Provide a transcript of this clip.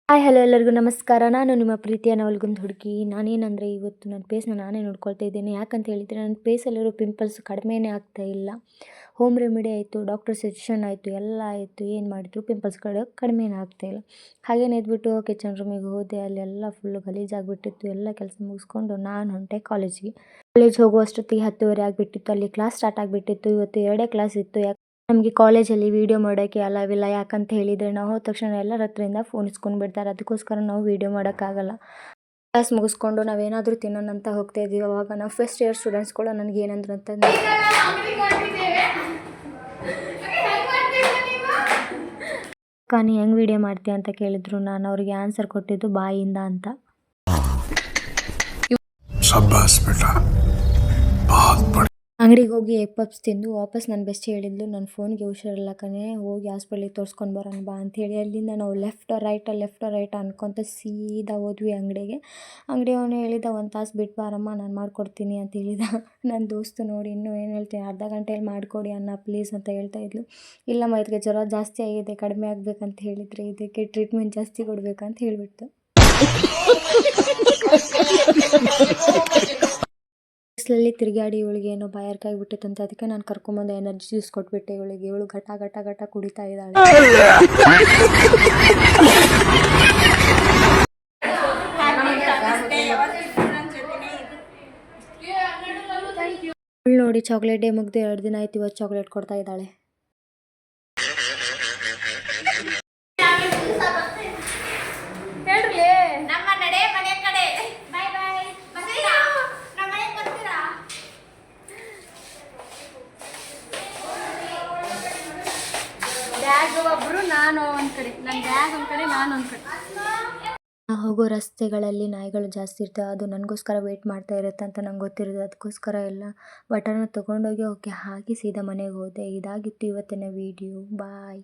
Hi hello ಎಲ್ಲರಿಗೂ ನಮಸ್ಕಾರ. ನಾನು ನಿಮ್ಮ ಪ್ರೀತಿಯ ನವಲ್ಗುಂದ್ ಹುಡುಗಿ. ನಾನೇನಂದರೆ ಇವತ್ತು ನನ್ನ ಫೇಸ್ನ ನಾನೇ ನೋಡ್ಕೊಳ್ತಾ ಇದ್ದೀನಿ. ಯಾಕಂತ ಹೇಳಿದರೆ ನನ್ನ ಫೇಸಲ್ಲಿರೋ ಪಿಂಪಲ್ಸ್ ಕಡಿಮೆನೇ ಆಗ್ತಾ ಇಲ್ಲ. ಹೋಮ್ ರೆಮಿಡಿ ಆಯಿತು, ಡಾಕ್ಟರ್ ಸಜೆಷನ್ ಆಯಿತು, ಎಲ್ಲ ಆಯಿತು, ಏನು ಮಾಡಿದ್ರು ಪಿಂಪಲ್ಸ್ಗಳು ಕಡಿಮೆನೇ ಆಗ್ತಾಯಿಲ್ಲ. ಹಾಗೇನೆ ಎದ್ಬಿಟ್ಟು ಕಿಚನ್ ರೂಮಿಗೆ ಹೋದೆ. ಅಲ್ಲೆಲ್ಲ ಫುಲ್ಲು ಗಲೀಜಾಗಿಬಿಟ್ಟಿತ್ತು. ಎಲ್ಲ ಕೆಲಸ ಮುಗಿಸ್ಕೊಂಡು ನಾನು ಹೊಂಟೆ ಕಾಲೇಜಿಗೆ. ಕಾಲೇಜ್ ಹೋಗುವಷ್ಟೊತ್ತಿಗೆ 10:30 ಆಗಿಬಿಟ್ಟಿತ್ತು. ಅಲ್ಲಿ ಕ್ಲಾಸ್ ಸ್ಟಾರ್ಟ್ ಆಗಿಬಿಟ್ಟಿತ್ತು. ಇವತ್ತು 2 ಕ್ಲಾಸ್ ಇತ್ತು. ನಮಗೆ ಕಾಲೇಜಲ್ಲಿ ವೀಡಿಯೋ ಮಾಡೋಕ್ಕೆ ಅಲವಿಲ್ಲ. ಯಾಕಂತ ಹೇಳಿದರೆ ನಾವು ಹೋದ ತಕ್ಷಣ ಎಲ್ಲರ ಹತ್ರದಿಂದ ಫೋನ್ ಇಸ್ಕೊಂಡು ಬಿಡ್ತಾರೆ. ಅದಕ್ಕೋಸ್ಕರ ನಾವು ವೀಡಿಯೋ ಮಾಡೋಕ್ಕಾಗಲ್ಲ. ಕ್ಲಾಸ್ ಮುಗಿಸ್ಕೊಂಡು ನಾವೇನಾದರೂ ತಿನ್ನೋಣ ಅಂತ ಹೋಗ್ತಾ ಇದ್ವಿ. ಅವಾಗ ನಾವು ಫಸ್ಟ್ ಇಯರ್ ಸ್ಟೂಡೆಂಟ್ಸ್ಗಳು ನನಗೆ ಏನಂದ್ರು ಅಂತ ನೀ ಹೆಂಗೆ ವೀಡಿಯೋ ಮಾಡ್ತೀಯ ಅಂತ ಕೇಳಿದ್ರು. ನಾನು ಅವ್ರಿಗೆ ಆನ್ಸರ್ ಕೊಟ್ಟಿದ್ದು ಬಾಯಿಂದ ಅಂತ. ಅಂಗಡಿಗೆ ಹೋಗಿ ಎಗ್ ಪಪ್ಸ್ ತಿಂದು ವಾಪಸ್ ನನ್ನ ಬೆಸ್ಟಿ ಹೇಳಿದ್ಲು, ನನ್ನ ಫೋನ್ಗೆ ಹುಷಾರಿಲ್ಲ ಕಣೆ, ಹೋಗಿ ಹಾಸ್ಪಿಟ್ಲಿಗೆ ತೋರಿಸ್ಕೊಂಡು ಬರೋಣ ಬಾ ಅಂಥೇಳಿ. ಅಲ್ಲಿಂದ ನಾವು ಲೆಫ್ಟ್ ರೈಟ್ ಅನ್ಕೊತ ಸೀದಾ ಹೋದ್ವಿ ಅಂಗಡಿಗೆ. ಅಂಗಡಿಯವನು ಹೇಳಿದ 1 ತಾಸು ಬಿಟ್ಟು ಬಾರಮ್ಮ, ನಾನು ಮಾಡಿಕೊಡ್ತೀನಿ ಅಂತ ಹೇಳಿದ. ನನ್ನ ದೋಸ್ತು ನೋಡಿ ಇನ್ನೂ ಏನು ಹೇಳ್ತೀನಿ, ಅರ್ಧ ಗಂಟೆಯಲ್ಲಿ ಮಾಡಿಕೊಡಿ ಅಣ್ಣ ಪ್ಲೀಸ್ ಅಂತ ಹೇಳ್ತಾ ಇದ್ಲು. ಇಲ್ಲಮ್ಮ, ಇದಕ್ಕೆ ಜ್ವರ ಜಾಸ್ತಿ ಆಗಿದೆ, ಕಡಿಮೆ ಆಗಬೇಕಂತ ಹೇಳಿದರೆ ಇದಕ್ಕೆ ಟ್ರೀಟ್ಮೆಂಟ್ ಜಾಸ್ತಿ ಕೊಡಬೇಕಂತ ಹೇಳಿಬಿಡ್ತು. ಬಿಸಿಲಲ್ಲಿ ತಿರುಗಾಡಿ ಇವಳಿಗೆ ಏನೋ ಬಾಯಾರಿಕಾಗಿಬಿಟ್ಟಿತ್ತಂತೆ. ಅದಕ್ಕೆ ನಾನು ಕರ್ಕೊಂಬಂದು ಎನರ್ಜಿ ಜ್ಯೂಸ್ ಕೊಟ್ಬಿಟ್ಟೆ ಇವಳಿಗೆ. ಇವಳು ಘಟ ಕುಡಿತಾ ಇದ್ದಾಳೆ. ಇವಳು ನೋಡಿ ಚಾಕ್ಲೇಟ್ ಡೇ ಮುಗ್ದು 2 ದಿನ ಆಯ್ತು, ಇವತ್ತು ಚಾಕ್ಲೇಟ್ ಕೊಡ್ತಾ ಇದ್ದಾಳೆ. ಒಬ್ರು ನಾನು ಒಂದು ಕಡೆ, ನನ್ನ ಬ್ಯಾಗ್ ಒಂದು ಕಡೆ, ನಾನು ಒಂದು ಕಡೆ. ಹೋಗೋ ರಸ್ತೆಗಳಲ್ಲಿ ನಾಯಿಗಳು ಜಾಸ್ತಿ ಇರ್ತವೆ. ಅದು ನನಗೋಸ್ಕರ ವೆಯ್ಟ್ ಮಾಡ್ತಾ ಇರುತ್ತೆ ಅಂತ ನಂಗೆ ಗೊತ್ತಿರೋದು. ಅದಕ್ಕೋಸ್ಕರ ಎಲ್ಲ ಬಟನ್ನ ತೊಗೊಂಡೋಗಿ ಅವಕ್ಕೆ ಹಾಕಿ ಸೀದಾ ಮನೆಗೆ ಹೋದೆ. ಇದಾಗಿತ್ತು ಇವತ್ತಿನ ವೀಡಿಯೋ. ಬಾಯ್.